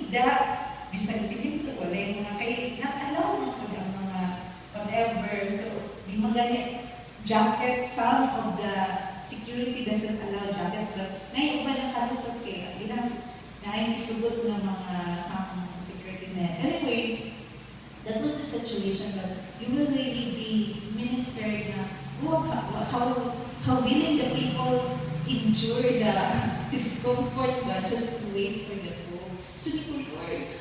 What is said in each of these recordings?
ida, bisag sige ito, wala yung mga kay, na-allow mo po ang mga whatever. So, di magani jacket, some of the security doesn't allow jackets, but naiuban ang kalusot kay binas na ay isugot ng mga some security men. Anyway, that was the situation, but you will really be ministered na how willing the people endure the discomfort ba just to wait for the pool. So di ko, Lord,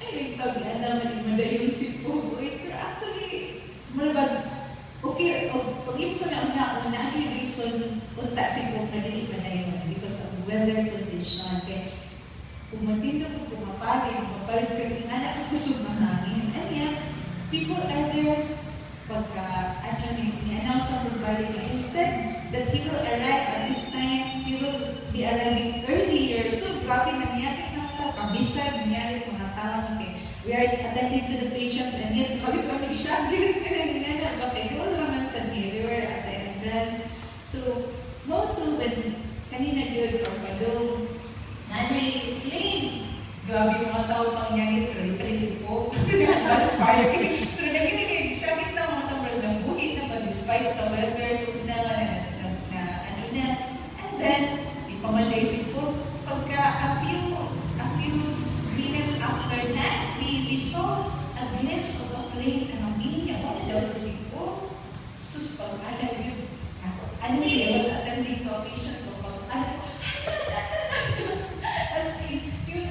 ay tabihan naman yung madayon si pool. Pero actually, marabag, okay, pag-ibig ko na una, yung reason, unta si pool na din madayon because of weather condition. Kaya, kung matindo ko pumapalit kasi anak ang kusog ng hangin. And yet, people are there pagka, ni-announce ang pagbalik niya. Instead that he will arrive at this time, he will be arriving earlier. So, grabe, nangyakit na pala, kabisag, nangyakit mga tao. Okay, we are attending to the patients and yet, kami siya, gilit ka na nga bakit doon naman sa mirror at the entrance. So, no to when kanina yun, Carpadong, nanay, plain. Grabe yung mga tao pang nyangit, pero ipanisip ko. That's fire. Pero naginig, siya kita mga tamral ng buhit na pa despite sa weather, and then, ipamandaisip ko, pagka a few minutes after that, we saw a glimpse of a plane coming. Ano daw to si po? Sus, pag yun. Ano siya, I was attending to a patient ko, as in, yun,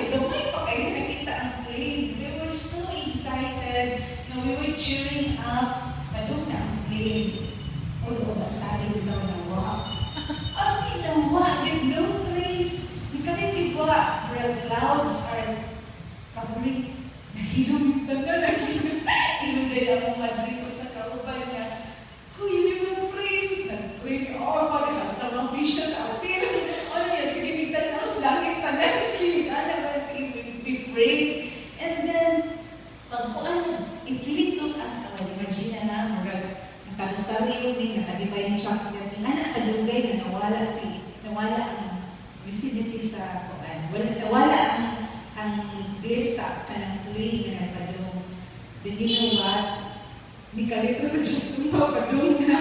gamay pa kayo nakita ang plane. We were so excited. We were cheering up. Padong na ang plane. O, masali daw na wak. As in, ang wak, no trace. Kami diba, where clouds are covering. Nahilong na Ilong na akong madli ko sa kauban nga. Huy, we will praise. Nag-pray our Father, hasta mga vision, appeal. Ano yan, sige, mitanaos, langit, tanan, sige, we prayed. And then, it really took us, imagine na, nakadusaryo ni, nakadivine chocolate, nakadugay na nawala ang vicinity sa Kuan. Nawala ang glimpse sa kanang plane na nagpadong. Then you know what? Di kalito sa Chitupa, padung na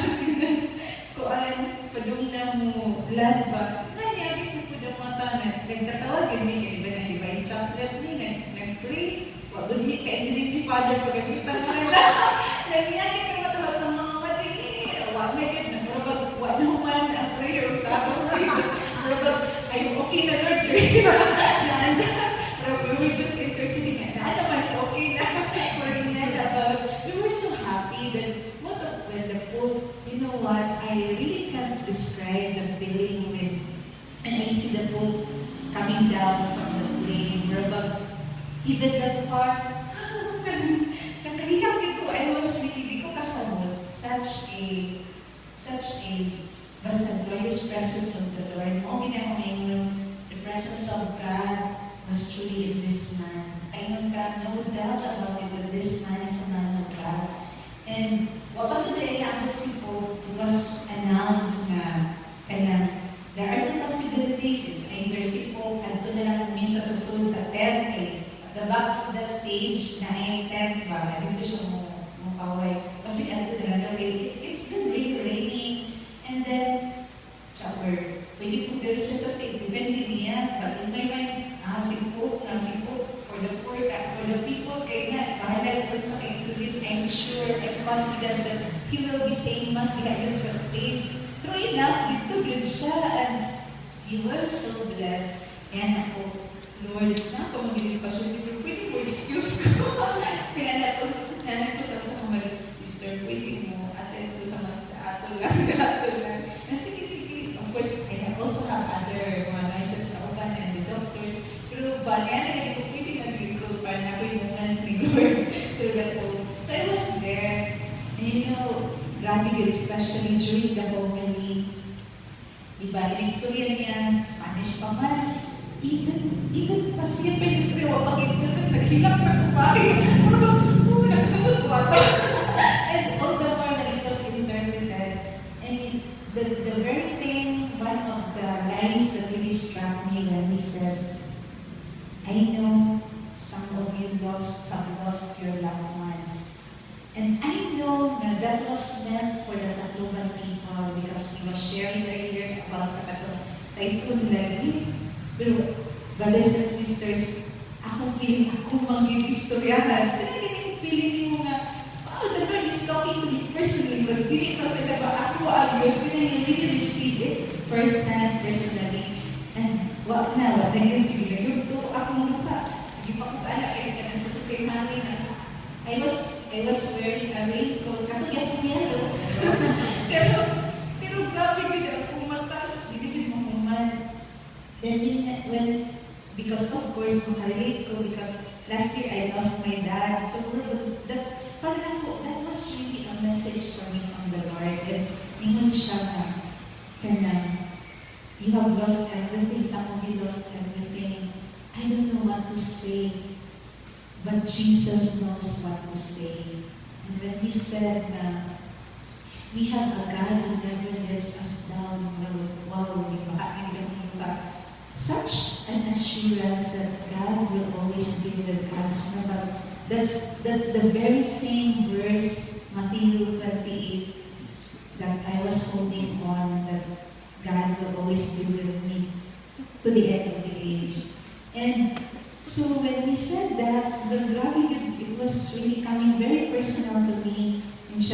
Kuan, padung na mo land ba? Nangyari ko po ng mata na nagkatawagin mi kay iba ng divine chocolate ni, nag-pray. Wagod mi kay ni Father pagkakita mo na. Nangyari ko matawas ng mga mali. Wag na yun, wag na human ang prayer. I'm okay na Lord, we were just interceding na naman sa okay na. We were so happy that when the Pope, you know what, I really can't describe the feeling and I see the Pope coming down from the plane, even that far, nakahinap ko, I was really, di ko kasabot, such a basta glorious presence of the Lord. The presence of God was truly in this man. I know God, no doubt about it, that this man is a man of God. And wapag na iabot si Pope, it was announced na there are two possibilities. It's either si Pope kanto na lang umisa sa soul sa tent kay at the back of the stage na ay tent ba, dito siya mo paway. Kasi kanto na lang okay, it's been really raining. And then, pwede po dito siya sa state, depende niya, but in my mind, si Pope, for the people, kaya nga, bahala ko sa kayo, I'm sure, I'm confident that he will be saying mas dihagad sa stage. True enough, dito yun siya, and we were so blessed. Yan ako, Lord, napamagiging pa siya, pwede mo excuse ko. Kaya anak ko sa mga sister, pwede mo attend ko sa mas ato lang. Sige. Of course, I also have other mga nurses na uban and the doctors. Pero niya na ko pwede nag-recruit para na yung moment ni Lord through the Pope. So I was there. And you know, grabe yun, especially during the homily. Diba, in-experience niya, Spanish pa man. Even pa siya pa yung istorya, wapag-implement, naghilap na kumari. Pero ba, nakasabot ko ato. And all the more that it was interpreted. And the very thing, one of the lines that really struck me when he says, I know some of you have lost your loved ones. And I know that was meant for the Tacloban people because he was sharing earlier about sa typhoon lagi. Pero, brothers and sisters, ako feeling ako mag-istoryahan. Kaya ganyan feeling mo nga, wow, the Lord is talking to me personally, but hindi pa sila ba ako agad. Kaya you really receive it first-hand, personally. And, wag na yun, sige, yung to, ako muna pa. Sige pa kung anak, kaya ka nang kusok kay mami na, I was wearing a raincoat. Ako yan yellow. pero grabe gano'n ako mataas. Hindi mo kuman. Then because of course, makarelate ko because last year I lost my dad. So parang that was really a message for me from the Lord. And mingon siya na, you have lost everything. Some of you lost everything. I don't know what to say. But Jesus knows what to say. And when He said we have a God who never lets us down, wow, such an assurance that God will always be with us. That's the very same verse, Matthew 28, that I was holding on, that God will always be with me to the end of the age. And so when we said that, it was really coming very personal to me. And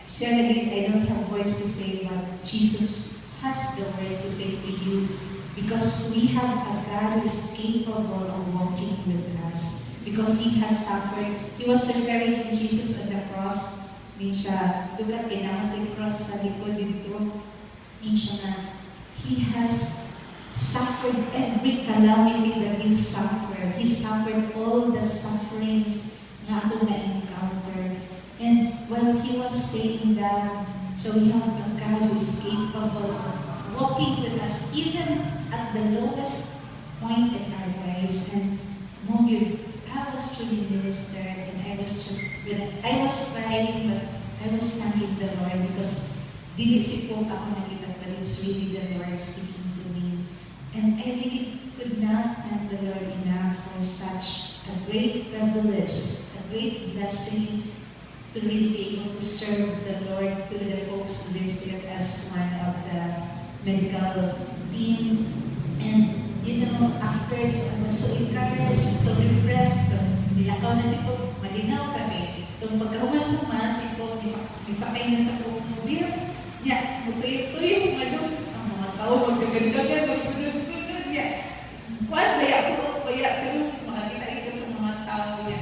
surely I don't have words to say, but Jesus has the words to say to you, because we have a God who is capable of walking with us. Because He has suffered. He was referring to Jesus on the cross. Look at the cross sa likod dito. He has suffered every calamity that you suffered. He suffered all the sufferings na ato na-encounter. And while He was saying that, so we have a God who is capable of walking with us even at the lowest point in our lives. And I was truly ministered, and I was crying, but I was thanking the Lord because dili si po ako nakita, but it's really the Lord speaking to me. And I really could not thank the Lord enough for such a great privilege, a great blessing to really be able to serve the Lord through the Pope's visit as one of the medical team. And after, I was so encouraged, so refreshed. So, nilakaw na si Pope, malinaw kami. Itong pagkahuman sa Mass, si Pope, isakay na sa Pope Mobile. Mutuyo-tuyo, malusis ang mga tao, magdagandagan, magsunod-sunod niya. Kuan ba ako, pero makakita ito sa mga tao niya.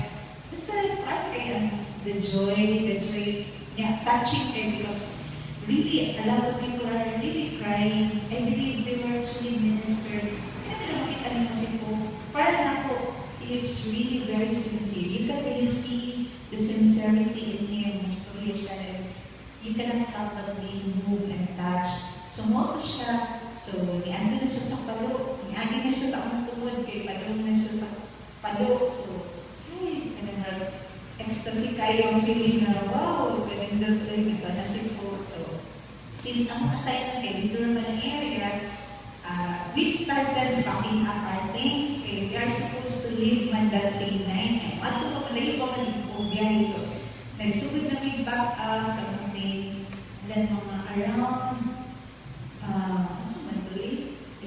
Basta, kaya the joy, touching them because really, a lot of people are really crying. I believe they were truly ministered. Kaya makita niyo si Pope, para na po, he is really very sincere. You can really see the sincerity in him, masturya siya, and you cannot help but being moved and touched. Sumoto siya, so niando na siya sa palo, niagi na siya sa among tungod, kay padong na siya sa palo. So, hey, kanang ecstasy kayo ang feeling na, wow, kanindot, ito na si Pope. So, since ang assignment kay dito naman ang area, we started packing up our things, and we are supposed to leave man that same night. And ato pa malayo pa man yung biyahe. So, nagsugod na may back up sa mga things. And then mga around,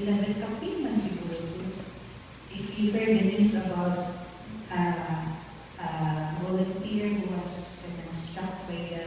11 kapin man siguro. If you heard the news about volunteer who was struck by